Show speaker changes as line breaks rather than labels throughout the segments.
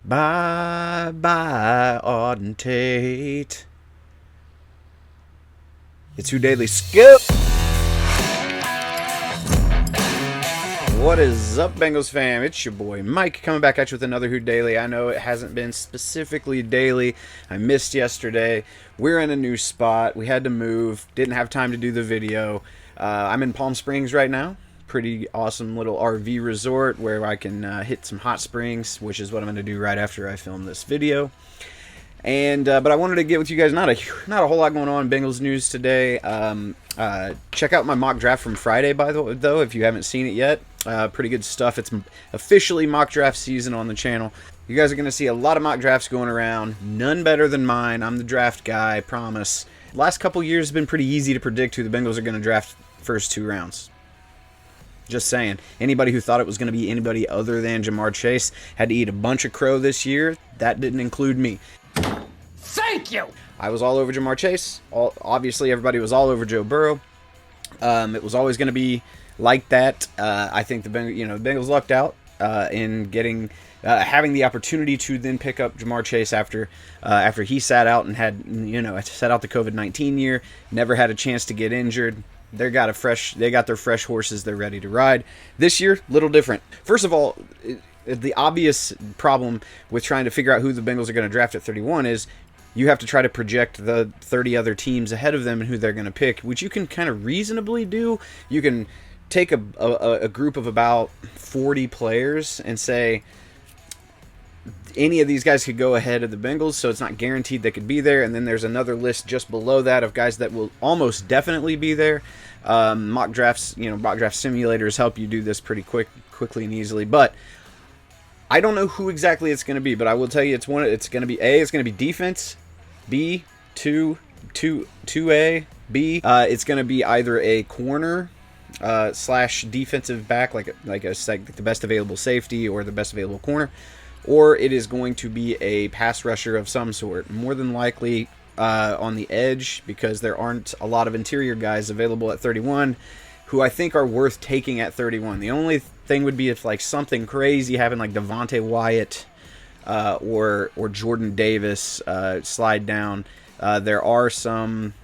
Bye bye, Auden Tate. It's Who Daily Skip. What is up, Bengals fam? It's your boy Mike coming back at you with another Who Daily. I know it hasn't been specifically daily. I missed yesterday. We're in a new spot. We had to move. Didn't have time to do the video. I'm in Palm Springs right now. Pretty awesome little RV resort where I can hit some hot springs, which is what I'm going to do right after I film this video. And but I wanted to get with you guys. Not a whole lot going on in Bengals news today. Check out my mock draft from Friday, by the way, though, if you haven't seen it yet. Pretty good stuff. It's officially mock draft season on the channel. You guys are going to see a lot of mock drafts going around. None better than mine. I'm the draft guy, I promise. Last couple years have been pretty easy to predict who the Bengals are going to draft first 2 rounds. Just saying. Anybody who thought it was going to be anybody other than Jamar Chase had to eat a bunch of crow this year. That didn't include me.
Thank you!
I was all over Jamar Chase. Obviously, everybody was all over Joe Burrow. It was always going to be like that. I think the Bengals lucked out in getting having the opportunity to then pick up Jamar Chase after he sat out and had sat out the COVID-19 year. Never had a chance to get injured. They got their fresh horses. They're ready to ride. This year, little different. First of all, the obvious problem with trying to figure out who the Bengals are going to draft at 31 is you have to try to project the 30 other teams ahead of them and who they're going to pick, which you can kind of reasonably do. You can take a group of about 40 players and say any of these guys could go ahead of the Bengals, so it's not guaranteed they could be there. And then there's another list just below that of guys that will almost definitely be there. Mock drafts, mock draft simulators help you do this pretty quickly and easily. But I don't know who exactly it's going to be, but I will tell you it's going to be it's going to be defense, B, 2A, B. It's going to be either a corner / defensive back, like the best available safety or the best available corner, or it is going to be a pass rusher of some sort. More than likely on the edge, because there aren't a lot of interior guys available at 31 who I think are worth taking at 31. The only thing would be if like something crazy happened, like Devontae Wyatt or Jordan Davis slide down. There are some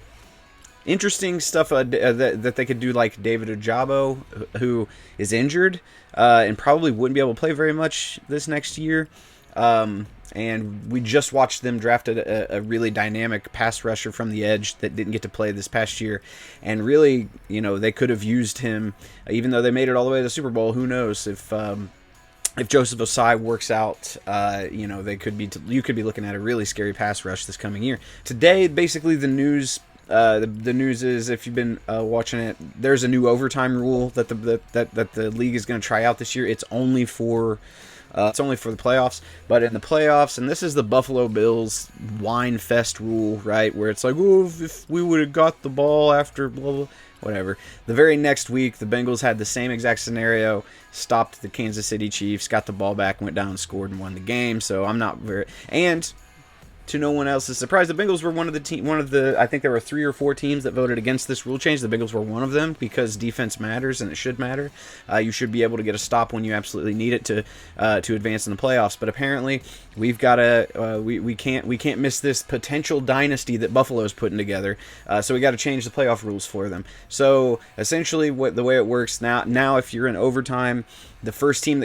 interesting stuff that they could do, like David Ojabo, who is injured and probably wouldn't be able to play very much this next year. And we just watched them draft a really dynamic pass rusher from the edge that didn't get to play this past year. And really, they could have used him, even though they made it all the way to the Super Bowl. Who knows if Joseph Osai works out, you could be looking at a really scary pass rush this coming year. Today, basically, the news is, if you've been watching it, there's a new overtime rule that the league is going to try out this year. It's only for the playoffs, but in the playoffs, and this is the Buffalo Bills wine fest rule, right? Where it's like, oh, if we would have got the ball after blah, blah, whatever. The very next week, the Bengals had the same exact scenario, stopped the Kansas City Chiefs, got the ball back, went down, scored, and won the game. So I'm not very, and to no one else's surprise, the Bengals were one of the I think there were 3 or 4 teams that voted against this rule change. The Bengals were one of them, because defense matters, and it should matter. You should be able to get a stop when you absolutely need it to advance in the playoffs. But apparently, we've got we can't miss this potential dynasty that Buffalo's putting together. So we got to change the playoff rules for them. So essentially, the way it works now, if you're in overtime, the team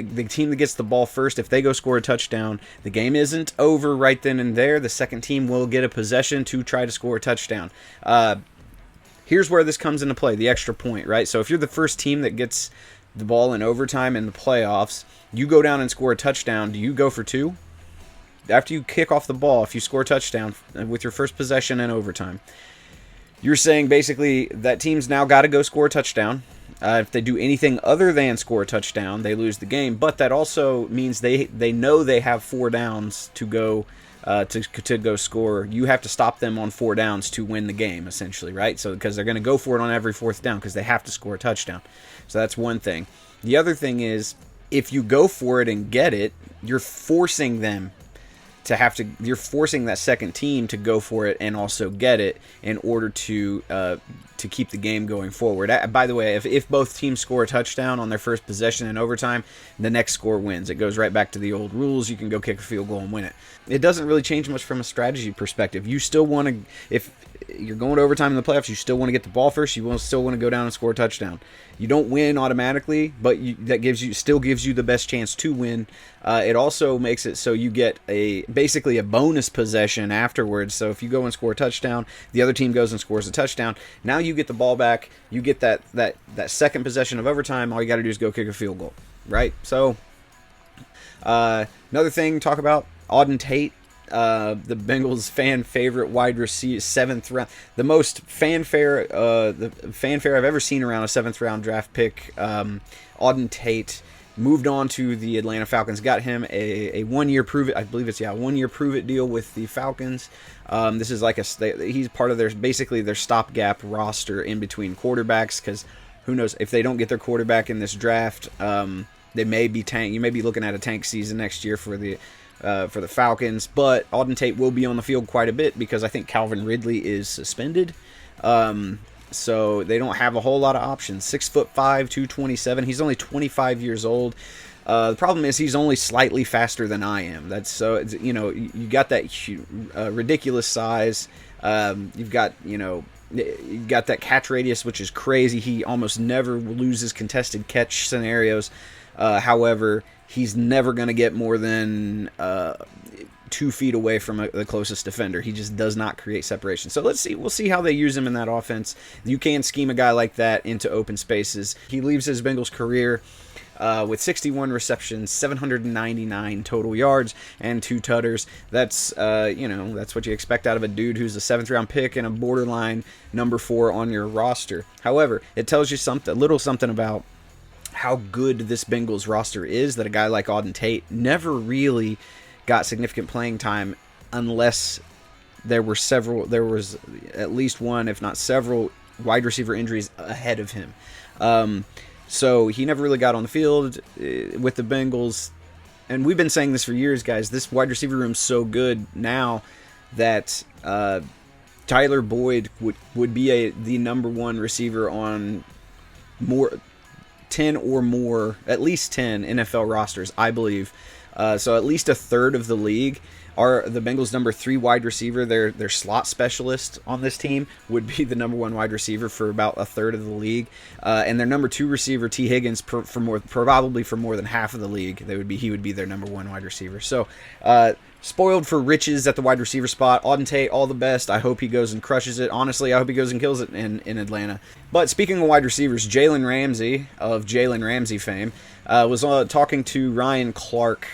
that gets the ball first, if they go score a touchdown, the game isn't over right then and there. The second team will get a possession to try to score a touchdown. Here's where this comes into play, the extra point, right? So if you're the first team that gets the ball in overtime in the playoffs, you go down and score a touchdown. Do you go for 2? After you kick off the ball, if you score a touchdown with your first possession in overtime, you're saying basically that team's now got to go score a touchdown. If they do anything other than score a touchdown, they lose the game. But that also means they know they have 4 downs to go to go score. You have to stop them on 4 downs to win the game, essentially, right? So because they're going to go for it on every 4th down because they have to score a touchdown. So that's one thing. The other thing is, if you go for it and get it, you're forcing them you're forcing that second team to go for it and also get it in order to keep the game going forward. By the way, if both teams score a touchdown on their first possession in overtime, the next score wins. It goes right back to the old rules. You can go kick a field goal and win it. It doesn't really change much from a strategy perspective. You still want to, if you're going to overtime in the playoffs, you still want to get the ball first. You still want to go down and score a touchdown. You don't win automatically, but that still gives you the best chance to win. It also makes it so you get basically a bonus possession afterwards. So if you go and score a touchdown, the other team goes and scores a touchdown. Now you get the ball back. You get that second possession of overtime. All you got to do is go kick a field goal, right? So another thing, talk about Auden Tate. The Bengals fan favorite wide receiver, 7th round, the most fanfare I've ever seen around a 7th round draft pick. Auden Tate moved on to the Atlanta Falcons, got him a 1 year prove it, I believe it's 1 year prove it deal with the Falcons. This is like he's part of their stopgap roster in between quarterbacks, because who knows if they don't get their quarterback in this draft, they may be you may be looking at a tank season next year for the Falcons. But Auden Tate will be on the field quite a bit because I think Calvin Ridley is suspended. So they don't have a whole lot of options. 6'5", 227. He's only 25 years old. The problem is he's only slightly faster than I am. That's so you got that ridiculous size. You've got that catch radius, which is crazy. He almost never loses contested catch scenarios. However, he's never going to get more than 2 feet away from the closest defender. He just does not create separation. So we'll see how they use him in that offense. You can scheme a guy like that into open spaces. He leaves his Bengals career with 61 receptions, 799 total yards, and 2 tutters. That's that's what you expect out of a dude who's a 7th round pick and a borderline number 4 on your roster. However, it tells you a little something about how good this Bengals roster is, that a guy like Auden Tate never really got significant playing time unless there was at least one, if not several, wide receiver injuries ahead of him. So he never really got on the field with the Bengals. And we've been saying this for years, guys. This wide receiver room's so good now that Tyler Boyd would be the number 1 receiver on 10 or more, at least 10 NFL rosters, I believe. So at least a third of the league are the Bengals' number 3 wide receiver. Their slot specialist on this team would be the number 1 wide receiver for about a third of the league, and their number 2 receiver, T. Higgins, probably for more than half of the league. He would be their number 1 wide receiver. So spoiled for riches at the wide receiver spot. Auden Tate, all the best. I hope he goes and crushes it. Honestly, I hope he goes and kills it in Atlanta. But speaking of wide receivers, Jaylen Ramsey of Jaylen Ramsey fame was talking to Ryan Clark.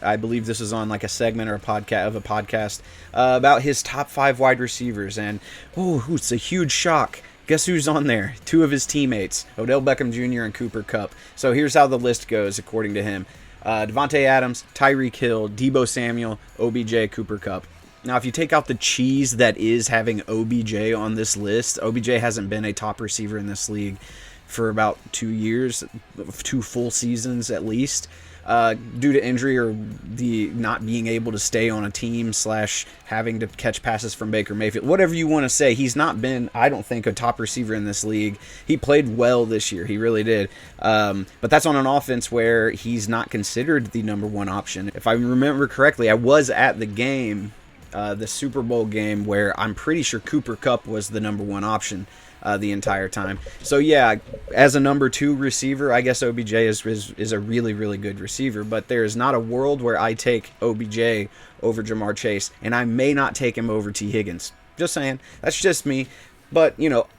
I believe this is on like a segment or a podcast about his top 5 wide receivers. And it's a huge shock. Guess who's on there? 2 of his teammates, Odell Beckham Jr. and Cooper Kupp. So here's how the list goes according to him. Devontae Adams, Tyreek Hill, Deebo Samuel, OBJ, Cooper Kupp. Now, if you take out the cheese that is having OBJ on this list, OBJ hasn't been a top receiver in this league for about 2 years, 2 full seasons at least, due to injury or the not being able to stay on a team / having to catch passes from Baker Mayfield. Whatever you want to say, he's not been, I don't think, a top receiver in this league. He played well this year. He really did. But that's on an offense where he's not considered the number 1 option. If I remember correctly, I was at the game, the Super Bowl game, where I'm pretty sure Cooper Kupp was the number 1 option the entire time. So yeah, as a number 2 receiver, I guess OBJ is a really, really good receiver, but there is not a world where I take OBJ over Jamar Chase, and I may not take him over T. Higgins. Just saying. That's just me. But,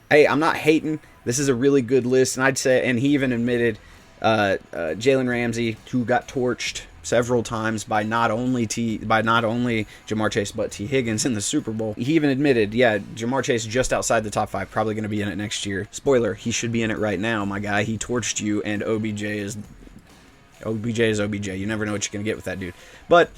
hey, I'm not hating. This is a really good list, and I'd say, and he even admitted Jaylen Ramsey, who got torched several times by not only Jamar Chase but T. Higgins in the Super Bowl. He even admitted, Jamar Chase just outside the top 5, probably going to be in it next year. Spoiler, he should be in it right now, my guy. He torched you, and OBJ is OBJ. You never know what you're going to get with that dude. But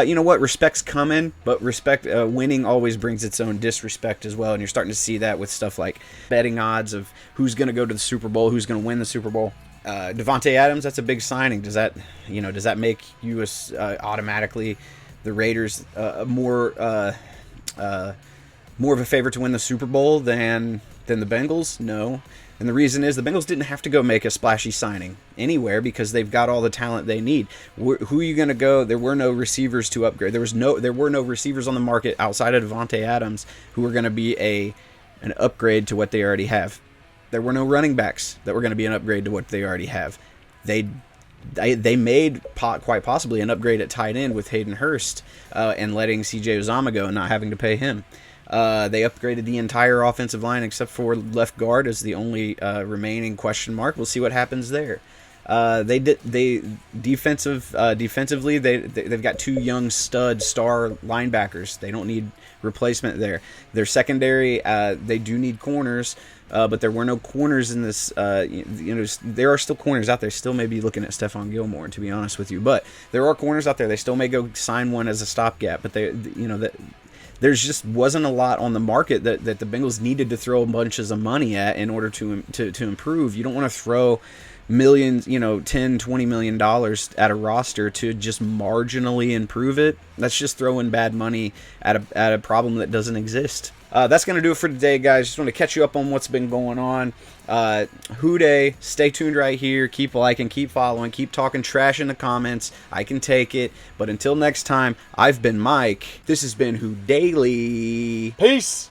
you know what? Respect's coming, but winning always brings its own disrespect as well, and you're starting to see that with stuff like betting odds of who's going to go to the Super Bowl, who's going to win the Super Bowl. Devontae Adams, that's a big signing. Does that make you automatically the Raiders more of a favorite to win the Super Bowl than the Bengals? No. And the reason is the Bengals didn't have to go make a splashy signing anywhere because they've got all the talent they need. Who are you going to go? There were no receivers to upgrade. There were no receivers on the market outside of Devontae Adams who were going to be an upgrade to what they already have. There were no running backs that were going to be an upgrade to what they already have. They made quite possibly an upgrade at tight end with Hayden Hurst and letting C.J. Uzomah go and not having to pay him. They upgraded the entire offensive line except for left guard as the only remaining question mark. We'll see what happens there. Defensively they've got 2 young star linebackers. They don't need replacement there. Their secondary, they do need corners, but there were no corners in this. There are still corners out there. Still may be looking at Stephon Gilmore, to be honest with you, but there are corners out there. They still may go sign one as a stopgap, but there's just wasn't a lot on the market that the Bengals needed to throw bunches of money at in order to improve. You don't want to throw millions, $10-20 million at a roster to just marginally improve it. That's just throwing bad money at a problem that doesn't exist. That's going to do it for today, guys. Just want to catch you up on what's been going on. Who Dey, stay tuned right here. Keep liking, keep following, keep talking trash in the comments. I can take it. But until next time, I've been Mike. This has been Who Daily.
Peace.